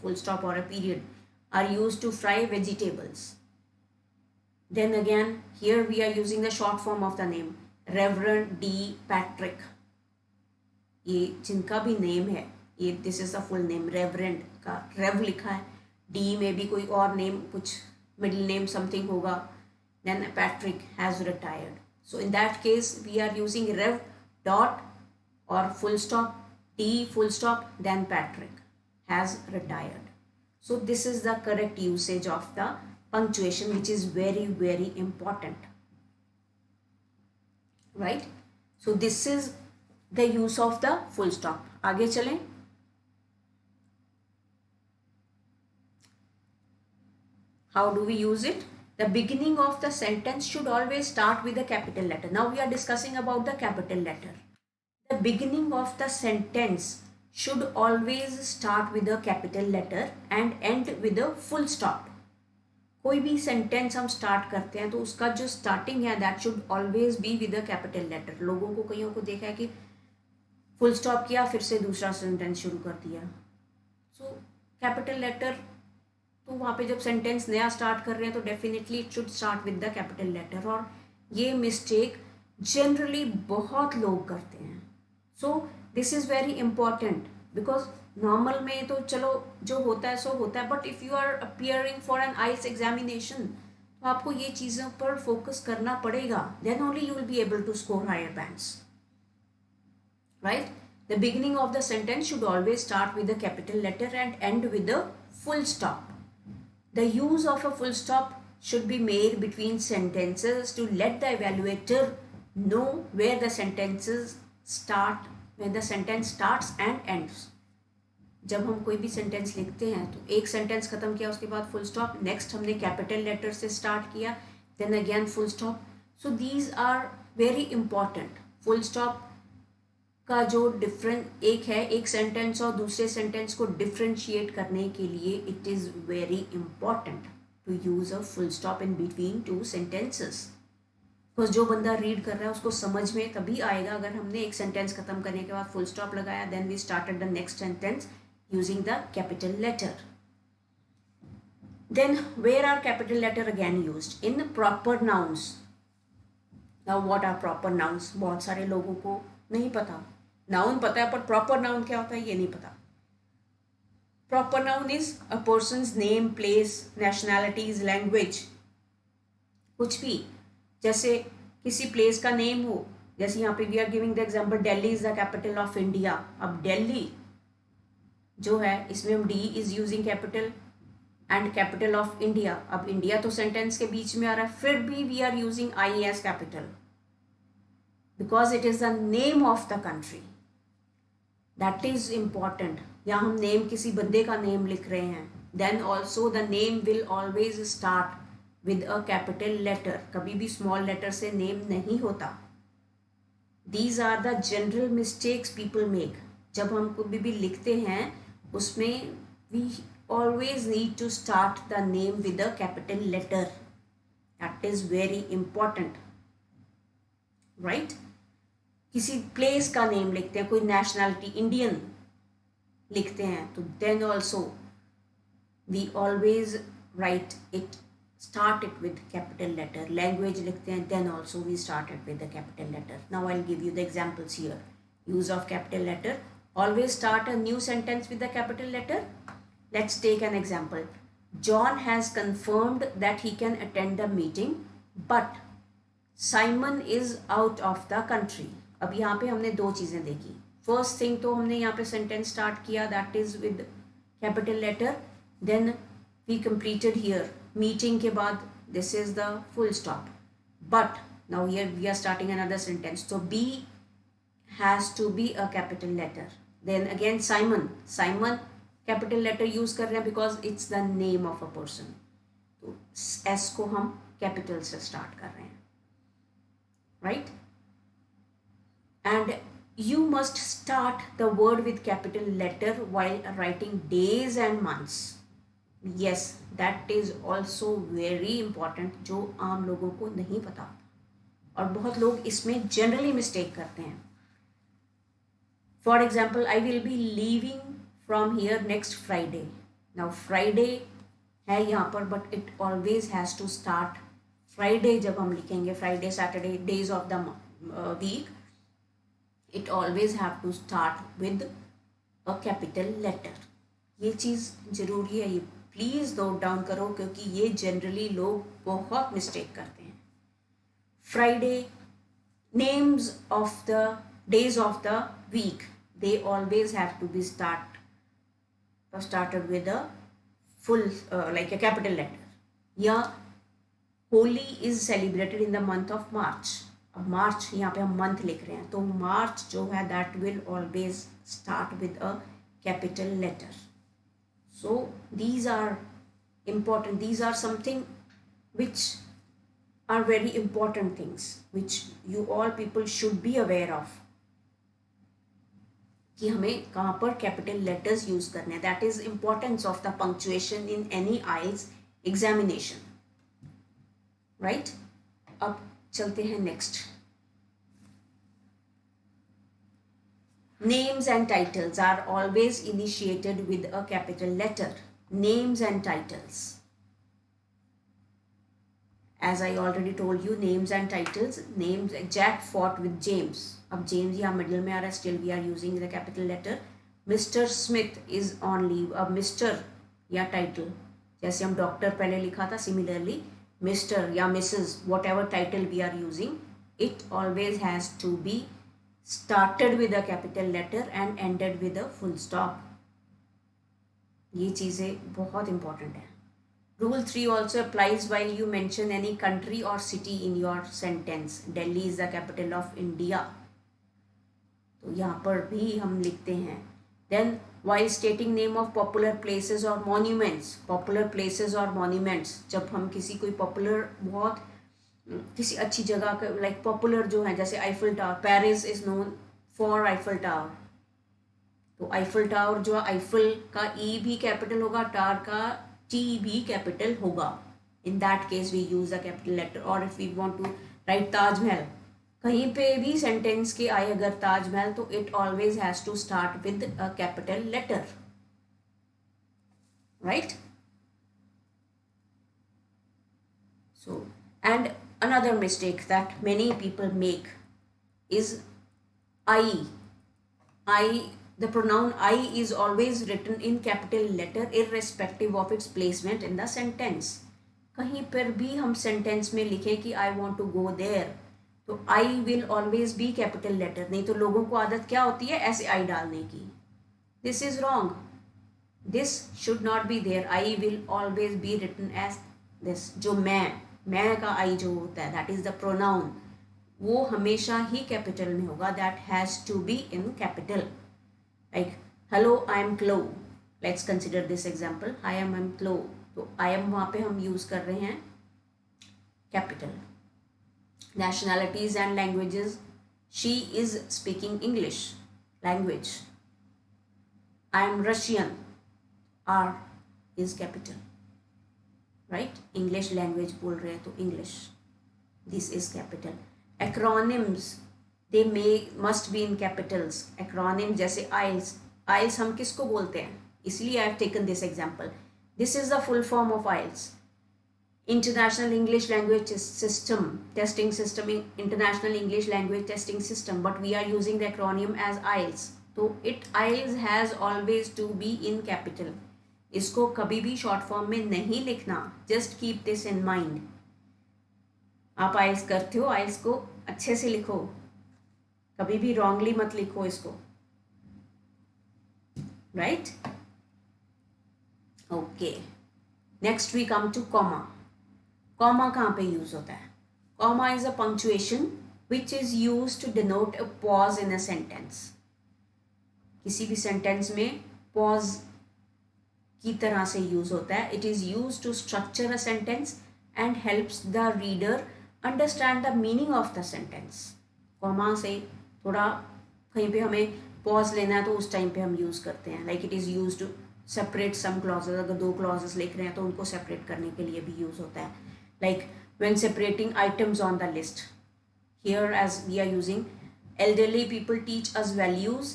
full stop और a period. Are use to fry vegetables. Then again here we are using the short form of the name. Reverend D. Patrick, ये जिनका भी नेम है, ये this is the full name. Reverend का rev लिखा है, D में भी कोई और नेम, कुछ मिडिल नेम समथिंग होगा. Then Patrick has retired. So in that case, we are using rev dot or full stop, D full stop, then Patrick has retired. So this is the correct usage of the punctuation, which is very, very important. Right? So this is the use of the full stop. आगे चलें. How do we use it? The beginning of the sentence should always start with a capital letter. Now we are discussing about the capital letter. The beginning of the sentence should always start with a capital letter and end with a full stop. कोई भी sentence हम start करते हैं तो उसका जो starting है that should always be with a capital letter. लोगों को, कईयों को देखा है कि फुल स्टॉप किया फिर से दूसरा सेंटेंस शुरू कर दिया. सो कैपिटल लेटर, तो वहाँ पे जब सेंटेंस नया स्टार्ट कर रहे हैं तो definitely it should start with the capital letter. और ये मिस्टेक जनरली बहुत लोग करते हैं. So this is very important because normal में तो चलो जो होता है सो होता है, but if you are appearing for an IELTS examination तो आपको ये चीज़ों पर फोकस करना पड़ेगा. Then only you will be able to score higher bands, right. The beginning of the sentence should always start with the capital letter and end with the full stop. The use of a full stop should be made between sentences to let the evaluator know where the sentences start, where the sentence starts and ends. जब हम कोई भी sentence लिखते हैं तो एक sentence खत्म किया उसके बाद फुल स्टॉप, नेक्स्ट हमने कैपिटल लेटर से स्टार्ट किया, then again full stop. So these are very important. Full stop का जो डिफरेंट एक है, एक सेंटेंस और दूसरे सेंटेंस को डिफ्रेंशिएट करने के लिए it is very important to use a full stop in between two sentences. Because जो बंदा रीड कर रहा है उसको समझ में तभी आएगा अगर हमने एक सेंटेंस खत्म करने के बाद फुल स्टॉप लगाया, then we started the next sentence using the capital letter. Then where are capital letter again used? In proper nouns. Now what are proper nouns? बहुत सारे लोगों को नहीं पता. नाउन पता है पर प्रॉपर नाउन क्या होता है ये नहीं पता. Proper noun is a persons name, place, nationalities, language, कुछ भी. जैसे किसी प्लेस का नेम हो, जैसे यहाँ पे we are giving the example Delhi is the capital of India. अब दिल्ली जो है इसमें हम D is using capital and capital of India. अब इंडिया तो सेंटेंस के बीच में आ रहा है, फिर भी we are using I as capital because it is the name of the country. That is important. या हम नेम, किसी बंदे का नेम लिख रहे हैं, then also the name will always start with a capital letter. कभी भी स्मॉल लेटर से नेम नहीं होता. These are the general mistakes people make. जब हम कभी भी लिखते हैं उसमें we always need to start the name with a capital letter. That is very important, right. किसी प्लेस का नेम लिखते हैं, कोई नेशनैलिटी इंडियन लिखते हैं तो then also we always right it, start it with capital letter. Language लिखते हैं then also we start it with the capital letter. Now I will give you the examples here. Use of capital letter. Always start a new sentence with the capital letter. Let's take an example. John has confirmed that he can attend the meeting, but Simon is out of the country. अब यहाँ पे हमने दो चीज़ें देखी. First thing तो हमने यहाँ पे सेंटेंस स्टार्ट किया that is with capital letter. Then we completed here meeting के बाद this is the full stop. But now here we are starting another sentence, तो B has to be a capital letter. Then again Simon capital letter use कर रहे हैं because it's the name of a person, तो S को हम capital से start कर रहे हैं, right. And you must start the word with capital letter while writing days and months. Yes, that is also very important, जो आम लोगों को नहीं पता और बहुत लोग इसमें जनरली मिस्टेक करते हैं. For example, I will be leaving from here next Friday. Now Friday है यहाँ पर, but it always has to start Friday. जब हम लिखेंगे Friday Saturday days of the week, it always have to start with a capital letter. ये चीज़ ज़रूरी है, ये प्लीज़ नोट डाउन करो क्योंकि ये जनरली लोग बहुत मिस्टेक करते हैं. Friday, names of the days of the week, they always have to be started with a full like a capital letter. या Holi is celebrated in the month of March. अब मार्च यहाँ पे हम मंथ लिख रहे हैं, तो मार्च जो है that will always start with a capital letter. So these are important, these are something which are very important things which you all people should be aware of, कि हमें कहाँ पर कैपिटल लेटर्स यूज करने हैं. That is importance of the punctuation in any IELTS examination, right. अब चलते हैं next. Names and titles are always initiated with a capital letter. Names and titles, as I already told you, names and titles. Names, Jack fought with James. अब James यहाँ middle में आ रहा है, still we are using the capital letter. Mr. Smith is on leave. अब Mr. या title, जैसे हम डॉक्टर पहले लिखा था, similarly Mr. या Mrs. whatever title we are using, it always has to be started with a capital letter and ended with a full stop. ये चीज़ें बहुत important है. Rule 3 also applies while you mention any country or city in your sentence. Delhi is the capital of India. तो यहाँ पर भी हम लिखते हैं. Then while stating name of popular places or monuments, popular places or monuments, जब हम किसी कोई popular बहुत किसी अच्छी जगह का like popular जो है, जैसे Eiffel tower, Paris is known for Eiffel tower, तो आईफल टावर जो आईफल का ई भी कैपिटल होगा, टावर का टी भी कैपिटल होगा. In that case we use the capital letter. और if we want to write Taj Mahal, कहीं पे भी सेंटेंस के आए अगर ताजमहल, तो it always has to start with a capital letter, right. So and another mistake that many people make is I. The pronoun I is always written in capital letter irrespective of its placement in the sentence. कहीं पर भी हम sentence में लिखें कि I want to go there, तो I will always be capital letter. नहीं तो लोगों को आदत क्या होती है ऐसे I डालने की. This is wrong. This should not be there. I will always be written as this. जो मैं का I जो होता है, that is the pronoun, वो हमेशा ही capital में होगा. That has to be in capital. Like hello, I am Chloe. Let's consider this example. I am Chloe. तो I am वहाँ पे हम use कर रहे हैं capital. Nationalities and languages. She is speaking English language. I am Russian. R is capital. Right? English language बोल रहे हैं तो English. This is capital. Acronyms. They must be in capitals. Acronym जैसे IELTS हम किसको बोलते हैं, इसलिए I have taken this example. This is the full form of IELTS. International English Language System, Testing System, International English Language Testing System, but we are using the acronym as IELTS. तो IELTS has always to be in capital. इसको कभी भी short form में नहीं लिखना. Just keep this in mind. आप IELTS करते हो, IELTS को अच्छे से लिखो, कभी भी रॉन्गली मत लिखो इसको, right. Okay, next we come to comma. Comma कहाँ पे यूज होता है? Comma is a punctuation which is use to denote a pause in a sentence. किसी भी सेंटेंस में पॉज की तरह से यूज होता है. It is use to structure a sentence and helps the reader understand the meaning of the sentence. Comma से थोड़ा कहीं पे हमें पॉज लेना है तो उस टाइम पे हम यूज करते हैं. Like it is use to separate some clauses. अगर दो क्लॉजेस लिख रहे हैं तो उनको सेपरेट करने के लिए भी यूज होता है. Like when separating items on the list. Here as we are using elderly people teach us values,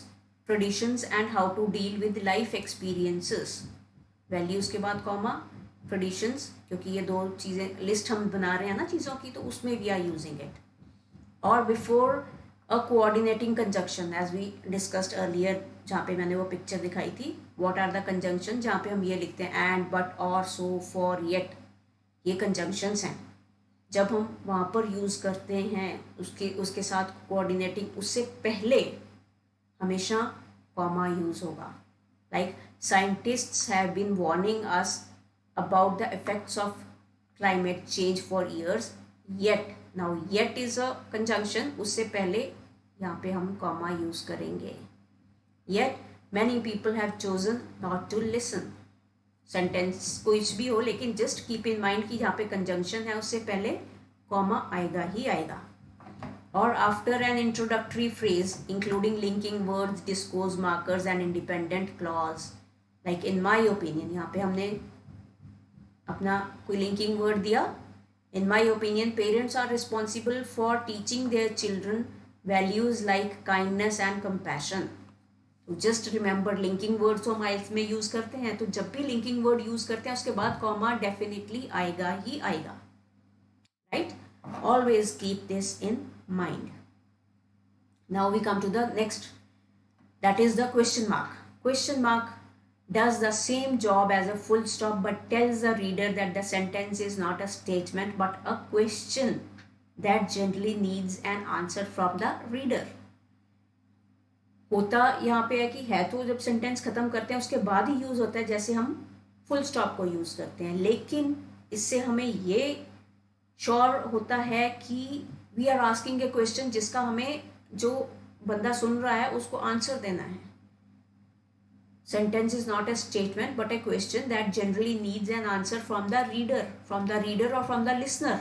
traditions and how to deal with life experiences. Values के बाद कॉमा ट्रेडिशंस, क्योंकि ये दो चीज़ें लिस्ट हम बना रहे हैं ना चीज़ों की, तो उसमें वी आर यूजिंग इट. और before a coordinating conjunction as we discussed earlier, जहाँ पे मैंने वो पिक्चर दिखाई थी, व्हाट आर द कंजंक्शन, जहाँ पे हम ये लिखते हैं एंड, बट, और, सो, फॉर, येट, ये कंजंक्शंस हैं. जब हम वहाँ पर यूज़ करते हैं उसके साथ कोऑर्डिनेटिंग, उससे पहले हमेशा कॉमा यूज़ होगा. Like scientists have been warning us about the effects of climate change for years, yet. Now yet is a conjunction, उससे पहले यहाँ पे हम कॉमा यूज़ करेंगे. Yet many people have chosen not to listen. Sentence कुछ भी हो, लेकिन जस्ट कीप इन माइंड कि यहाँ पे कंजंक्शन है, उससे पहले कॉमा आएगा ही आएगा. और after an introductory phrase including linking words, discourse markers and independent clause. Like in my opinion, यहाँ पे हमने अपना कोई लिंकिंग वर्ड दिया. In my opinion parents are responsible for teaching their children values like kindness and compassion. तो just remember linking words हम IELTS में use करते हैं, तो जब भी लिंकिंग वर्ड यूज करते हैं उसके बाद कॉमा डेफिनेटली आएगा ही आएगा. Right, always keep this in mind. Now we come to the next, that is the question mark. Question mark does the same job as a full stop but tells the reader that the sentence is not a statement but a question that generally needs an answer from the reader. होता यहाँ पे है कि है तो जब sentence खत्म करते हैं उसके बाद ही यूज होता है, जैसे हम फुल स्टॉप को यूज करते हैं. लेकिन इससे हमें ये श्योर होता है कि we are asking a question जिसका हमें जो बंदा सुन रहा है उसको आंसर देना है. Sentence is not a statement but a question that generally needs an answer from the reader और from the listener,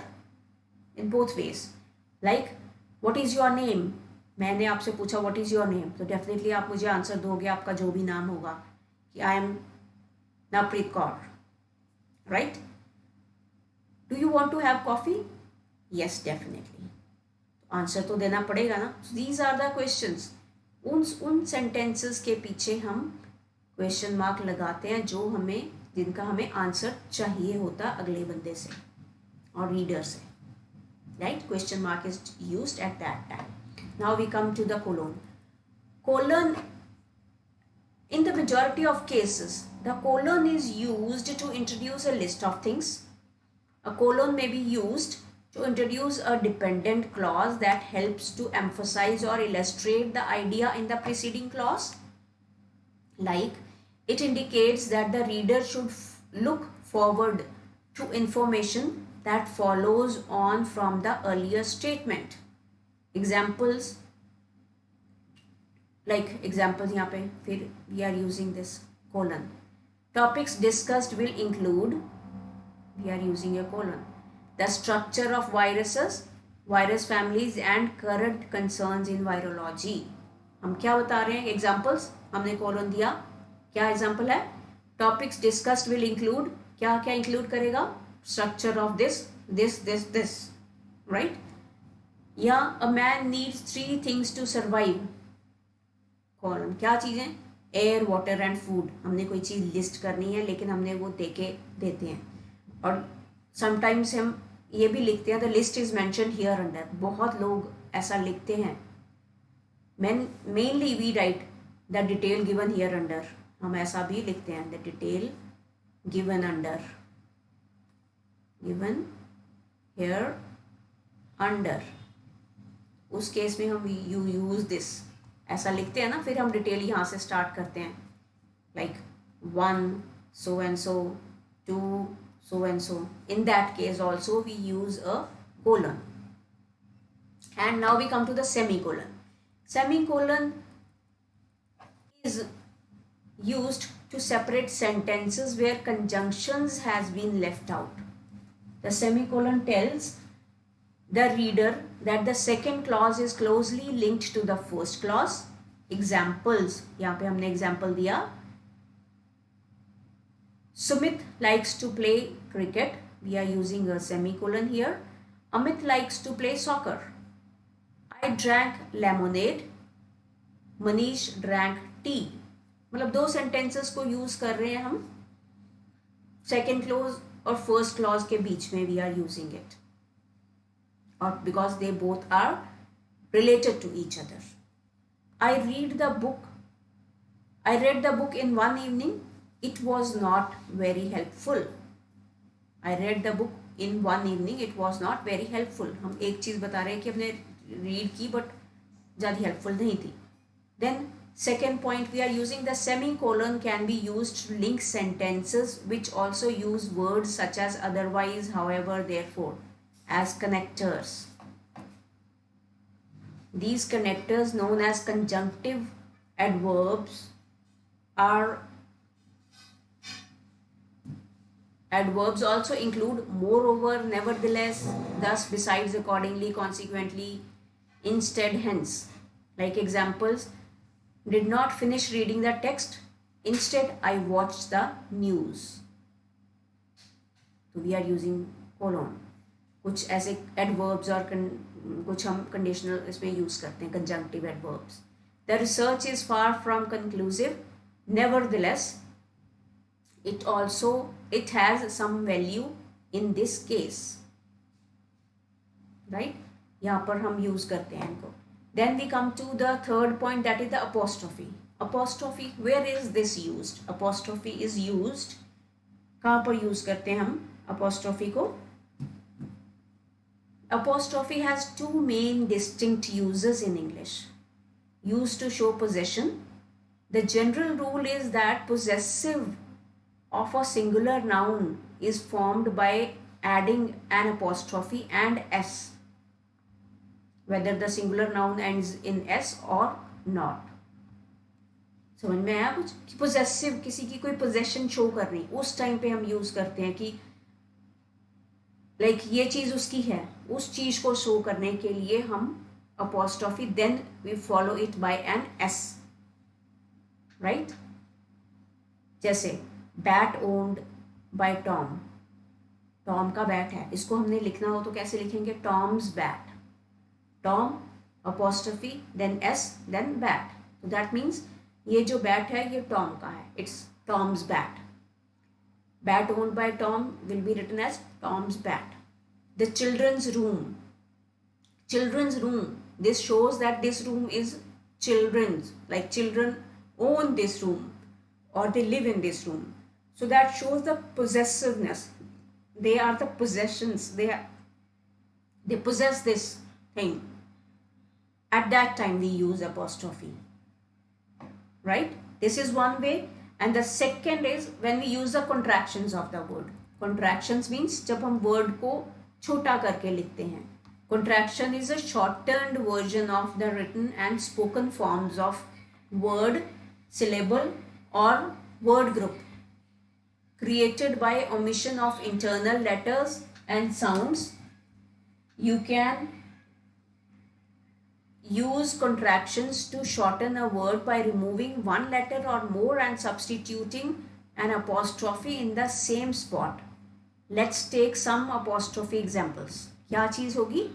in both ways. Like what is your name, मैंने आपसे पूछा व्हाट इज़ योर नेम, तो definitely आप मुझे answer दोगे आपका जो भी नाम होगा कि I am Navpreet Kaur. Right, do you want to have coffee, yes definitely, answer तो देना पड़ेगा ना. These are the questions. उन सेंटेंसेस के पीछे हम क्वेश्चन मार्क लगाते हैं जिनका हमें आंसर चाहिए होता अगले बंदे से और रीडर से. Right, question mark is used at that time. Now we come to the colon. Colon, in the majority of cases, the colon is used to introduce a list of things. A colon may be used to introduce a dependent clause that helps to emphasize or illustrate the idea in the preceding clause. Like, it indicates that the reader should look forward to information that follows on from the earlier statement. Examples, like examples यहाँ पे फिर we are using this colon. Topics discussed will include, we are using a colon. The structure of viruses, virus families and current concerns in virology. हम क्या बता रहे हैं, examples हमने colon दिया. क्या example है, topics discussed will include, क्या क्या include करेगा, structure of this, right? या a man needs 3 things to survive. Column क्या चीज़ें, एयर, वाटर एंड फूड. हमने कोई चीज़ लिस्ट करनी है लेकिन हमने वो देते हैं. और समटाइम्स हम ये भी लिखते हैं the list is mention here under. बहुत लोग ऐसा लिखते हैं. Mainly we write the detail given here under. हम ऐसा भी लिखते हैं the detail given here under. उस केस में हम यू यूज़ दिस ऐसा लिखते हैं ना, फिर हम डिटेल यहाँ से स्टार्ट करते हैं. Like 1 so and so, 2 so and so. In that case also we use a colon. And now we come to the semicolon. Semicolon is used to separate sentences where conjunctions has been left out. The semicolon tells the reader that the second clause is closely linked to the first clause. Examples, यहाँ पे हमने example दिया, Sumit likes to play cricket. We are using a semicolon here. Amit likes to play soccer. I drank lemonade. Manish drank tea. मतलब दो sentences को use कर रहे हैं हम, second clause और first clause के बीच में we are using it, or because they both are related to each other. I read the book. I read the book in one evening. It was not very helpful. I read the book in one evening. It was not very helpful. हम एक चीज़ बता रहे हैं कि हमने read की but ज़्यादा helpful नहीं थी. Then second point, we are using the semicolon can be used to link sentences which also use words such as otherwise, however, therefore as connectors. These connectors, known as conjunctive adverbs, are adverbs also include moreover, nevertheless, thus, besides, accordingly, consequently, instead, hence. Like examples, did not finish reading the text. Instead, I watched the news. So we are using colon. कुछ ऐसे adverbs और कुछ हम conditional इसमें use करते हैं, conjunctive adverbs. The research is far from conclusive. Nevertheless, it has some value in this case. Right? यहाँ पर हम use करते हैं इनको. Then we come to the third point, that is the apostrophe. Apostrophe, where is this used? Apostrophe is used, कहाँ पर use करते हैं हम apostrophe को? Apostrophe has two main distinct uses in English. Used to show possession. The general rule is that possessive of a singular noun is formed by adding an apostrophe and s, whether the singular noun ends in s or not. समझ में आया कुछ? कि possessive, किसी की कोई possession show करनी, उस टाइम पे हम यूज करते हैं कि like ये चीज उसकी है, उस चीज को शो करने के लिए हम apostrophe, then we follow it by an s, right? जैसे bat owned by Tom. Tom का बैट है, इसको हमने लिखना हो तो कैसे लिखेंगे? Tom's bat. Tom apostrophe then s then bat. So that means ये जो बैट है ये टॉम का है, it's Tom's bat. Bat owned by Tom will be written as Tom's bat. The children's room. Children's room. This shows that this room is children's, like children own this room or they live in this room. So that shows the possessiveness. They are the possessions. They possess this thing. At that time we use apostrophe. Right? This is one way. And the second is when we use the contractions of the word. Contractions means जब हम word को छोटा करके लिखते हैं. Contraction is a shortened version of the written and spoken forms of word, syllable or word group, created by omission of internal letters and sounds. You can use contractions to shorten a word by removing one letter or more and substituting an apostrophe in the same spot. Let's take some apostrophe examples. क्या चीज होगी?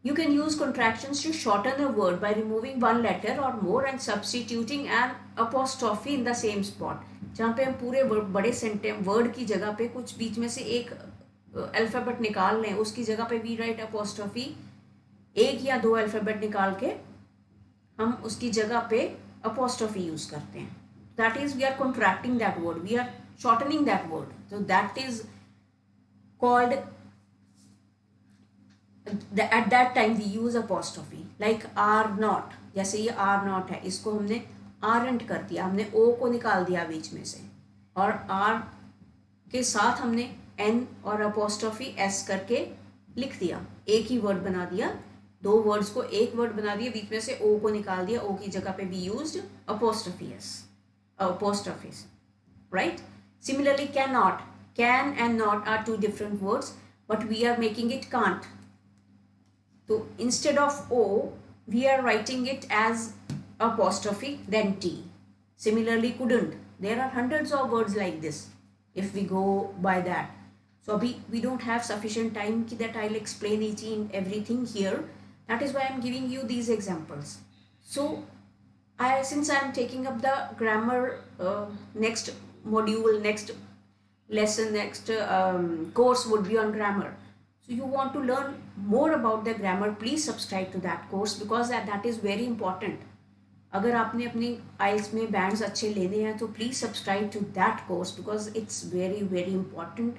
You can use contractions to shorten a word by removing one letter or more and substituting an apostrophe in the same spot. जहाँ पे हम पूरे बड़े sentence word की जगह पे कुछ बीच में से एक अल्फ़ाबेट निकाल लें, उसकी जगह पे वी राइट apostrophe, एक या दो अल्फ़ाबेट निकाल के हम उसकी जगह पे apostrophe यूज करते हैं. That is, we are contracting that word, we are shortening that word. So that is called, at that time we use apostrophe. Like are not, जैसे ये are not है, इसको हमने aren't कर दिया, हमने o को निकाल दिया बीच में से, और are के साथ हमने n और apostrophe s करके लिख दिया, एक ही वर्ड बना दिया, दो वर्ड्स को एक वर्ड बना दिया, बीच में से o को निकाल दिया, o की जगह पे we used apostrophe s, apostrophes. right? Similarly, cannot. Can and not are two different words, but we are making it can't. So instead of O, we are writing it as apostrophe, then T. Similarly, couldn't. There are hundreds of words like this if we go by that. So we don't have sufficient time that I'll explain each and everything here. That is why I'm giving you these examples. So since I'm taking up the grammar next module, next lesson, next course would be on grammar. So you want to learn more about the grammar, please subscribe to that course because that is very important. अगर आपने अपनी IELTS में bands अच्छे लेने हैं तो please subscribe to that course because it's very very important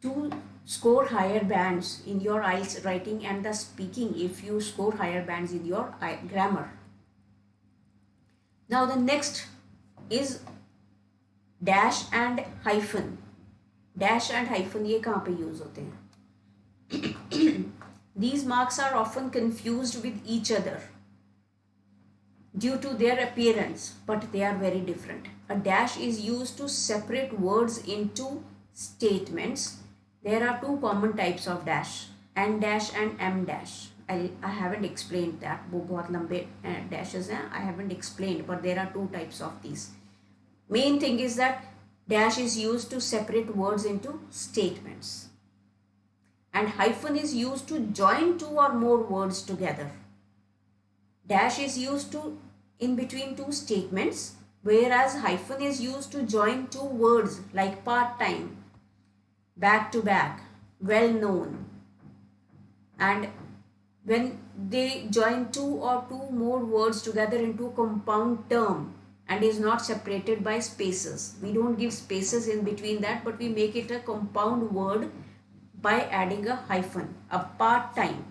to score higher bands in your IELTS writing and the speaking if you score higher bands in your grammar. Now the next is dash and hyphen. Dash and hyphen ये कहाँ पे use होते हैं? These marks are often confused with each other due to their appearance, but they are very different. A dash is used to separate words into statements. There are two common types of dash, N dash and M dash. I haven't explained that. वो बहुत लंबे dashes हैं. I haven't explained, but there are two types of these. Main thing is that dash is used to separate words into statements. And hyphen is used to join two or more words together. Dash is used to in between two statements, whereas hyphen is used to join two words like part-time, back to back, well known. And when they join two or two more words together into a compound term and is not separated by spaces, we don't give spaces in between that, but we make it a compound word by adding a hyphen. A part-time.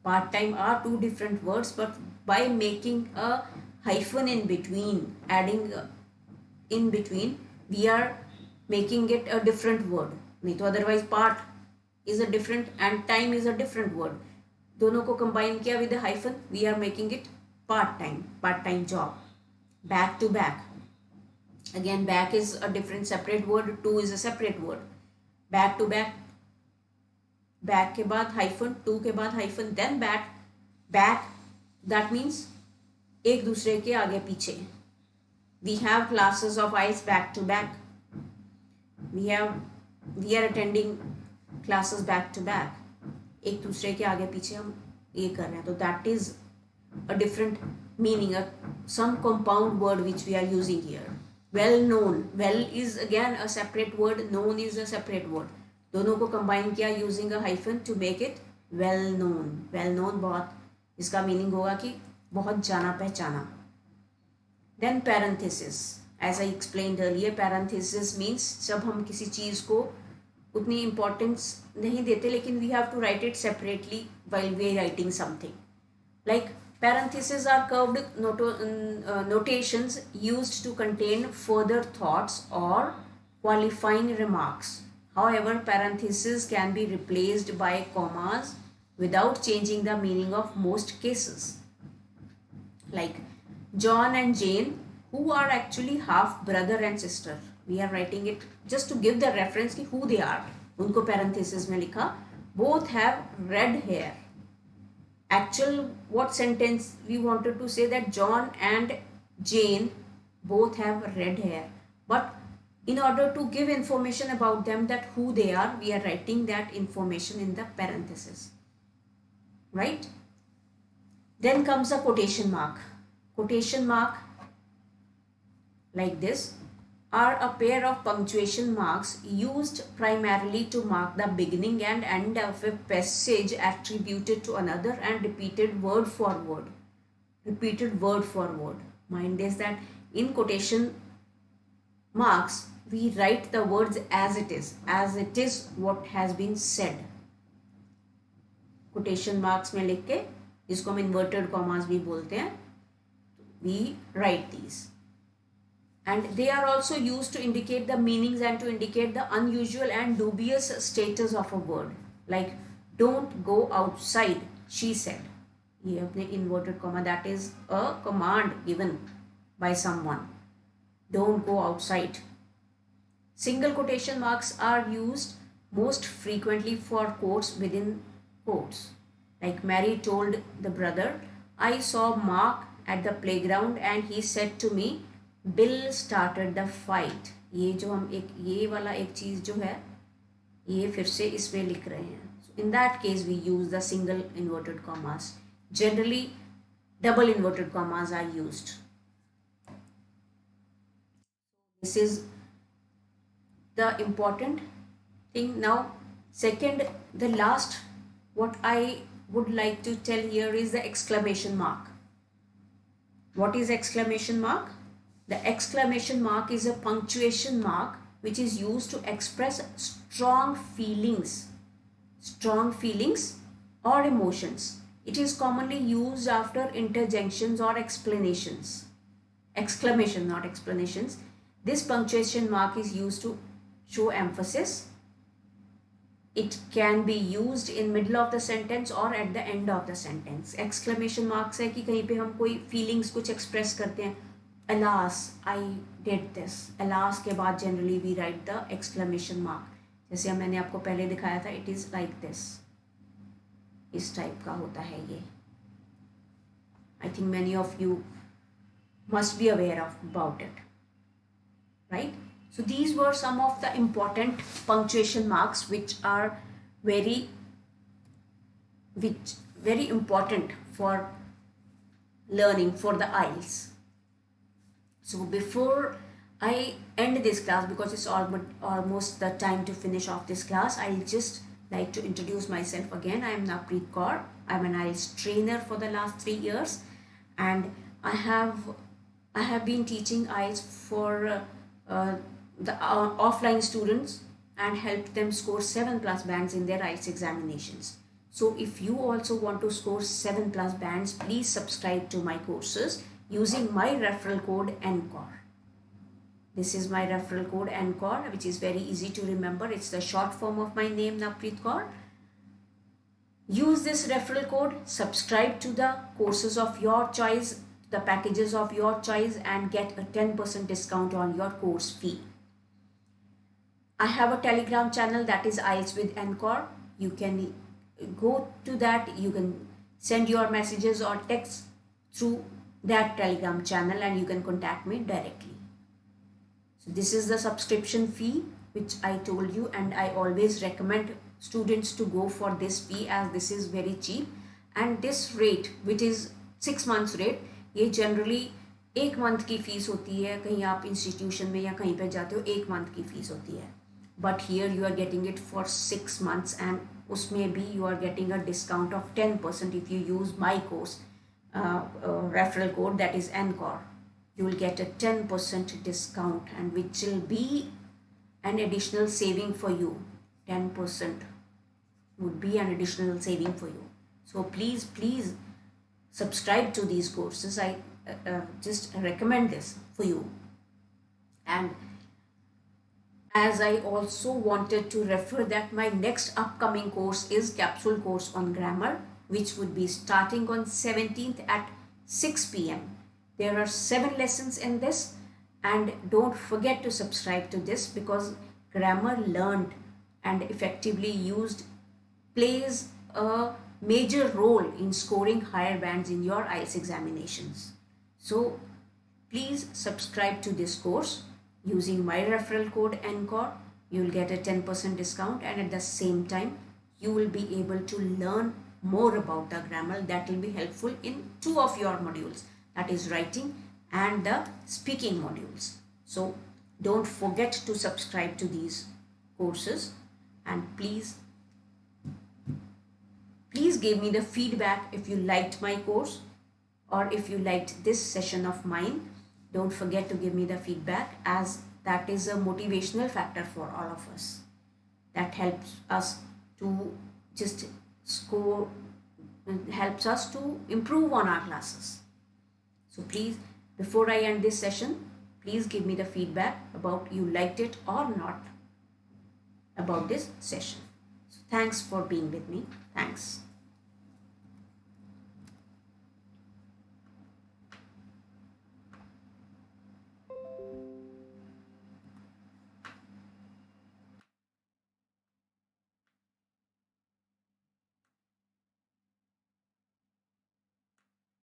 Part-time are two different words, but by making a hyphen in between, adding in between, we are making it a different word. नहीं तो otherwise part is a different and time is a different word. दोनों को combine किया with a hyphen, we are making it part-time job. Back to back. Again, back is a different separate word, to is a separate word. Back to back. Back के बाद hyphen, to के बाद hyphen, then back, that means एक दूसरे के आगे पीछे. We have classes of IELTS back to back. We are attending classes back to back. एक दूसरे के आगे पीछे हम ये कर रहे हैं, तो that is a different meaning, some compound word which we are using here. Well known. Well is again a separate word, known is a separate word. दोनों को combine किया using a hyphen to make it well known. Well known बहुत इसका meaning होगा कि बहुत जाना पहचाना. Then parenthesis. As I explained earlier, parenthesis means जब हम किसी चीज़ को उतनी importance नहीं देते लेकिन we have to write it separately while we are writing something. Like parentheses are curved notations used to contain further thoughts or qualifying remarks. However, parentheses can be replaced by commas without changing the meaning of most cases. Like John and Jane, who are actually half brother and sister. We are writing it just to give the reference कि who they are. उनको parentheses में लिखा. Both have red hair. Actual what sentence we wanted to say that John and Jane both have red hair. But in order to give information about them that who they are, we are writing that information in the parenthesis. Right? Then comes a quotation mark. Quotation mark like this are a pair of punctuation marks used primarily to mark the beginning and end of a passage attributed to another and repeated word for word. Repeated word for word. Mind is that in quotation marks we write the words as it is what has been said. Quotation marks में लिख के जिसको हम inverted commas भी बोलते हैं, we write these. And they are also used to indicate the meanings and to indicate the unusual and dubious status of a word. Like don't go outside, she said. ये अपने inverted comma, that is a command given by someone. Don't go outside. Single quotation marks are used most frequently for quotes within quotes. Like Mary told the brother, I saw Mark at the playground and he said to me, Bill started the fight. ये जो हम एक ये वाला एक चीज़ जो है ये फिर से इसमें लिख रहे हैं. So in that case we use the single inverted commas. Generally double inverted commas are used. This is the important thing. Now second, the last what I would like to tell here is the exclamation mark. What is exclamation mark? The exclamation mark is a punctuation mark which is used to express strong feelings or emotions. It is commonly used after interjections or explanations. Exclamation, not explanations. This punctuation mark is used to show emphasis. It can be used in middle of the sentence or at the end of the sentence. Exclamation marks है कि कहीं पे हम कोई feelings कुछ express करते हैं. Alas, I did this. Alas के बाद generally we write the exclamation mark. जैसे मैंने आपको पहले दिखाया था, it is like this. इस type का होता है ये. I think many of you must be aware of about it, right? So these were some of the important punctuation marks which are very important for learning for the IELTS. So before I end this class, because it's almost the time to finish off this class, I'll just like to introduce myself again. I am Navpreet Kaur. I'm an IELTS trainer for the last 3 years, and I have been teaching IELTS for the offline students and helped them score 7+ bands in their IELTS examinations. So if you also want to score 7+ bands, please subscribe to my courses using my referral code NCOR. This is my referral code NCOR, which is very easy to remember. It's the short form of my name, Navpreet Kaur. Use this referral code, subscribe to the courses of your choice, the packages of your choice, and get a 10% discount on your course fee. I have a Telegram channel, that is IELTS with NCOR. You can go to that. You can send your messages or text through that Telegram channel and you can contact me directly. So this is the subscription fee which I told you, and I always recommend students to go for this fee as this is very cheap. And this rate, which is 6 months rate, ये generally 1 month की fees होती है. कहीं आप institution में या कहीं पे जाते हो 1 month की फीस होती है, but here you are getting it for 6 months, and उसमें भी you are getting a discount of 10% if you use my course referral code, that is NCOR. You will get a 10% discount, and which will be an additional saving for you. 10% would be an additional saving for you. So please subscribe to these courses. I just recommend this for you. And as I also wanted to refer that my next upcoming course is capsule course on grammar, which would be starting on 17th at 6 p.m. There are 7 lessons in this, and don't forget to subscribe to this, because grammar learned and effectively used plays a major role in scoring higher bands in your IELTS examinations. So please subscribe to this course using my referral code NCOR. You will get a 10% discount, and at the same time you will be able to learn more about the grammar that will be helpful in 2 of your modules, that is writing and the speaking modules. So don't forget to subscribe to these courses, and please give me the feedback if you liked my course or if you liked this session of mine. Don't forget to give me the feedback, as that is a motivational factor for all of us. That helps us to just score, helps us to improve on our classes. So please, before I end this session, please give me the feedback about you liked it or not about this session. So thanks for being with me. Thanks.